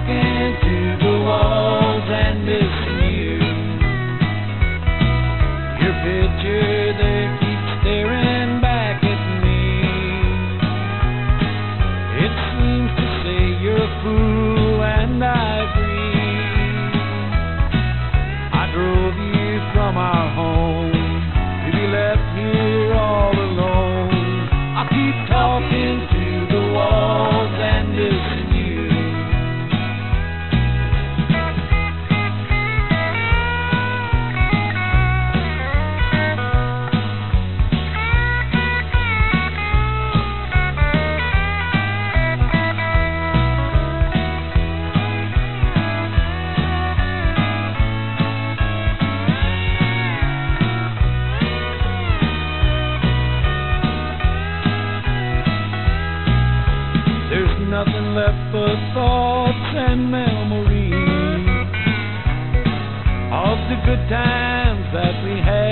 talking to the walls and missing you. Your picture there keeps staring back at me. It seems to say you're a fool, and I agree. I drove you from our home to be left here all alone. I keep talking to the walls and missing you. There's nothing left but thoughts and memories of the good times that we had.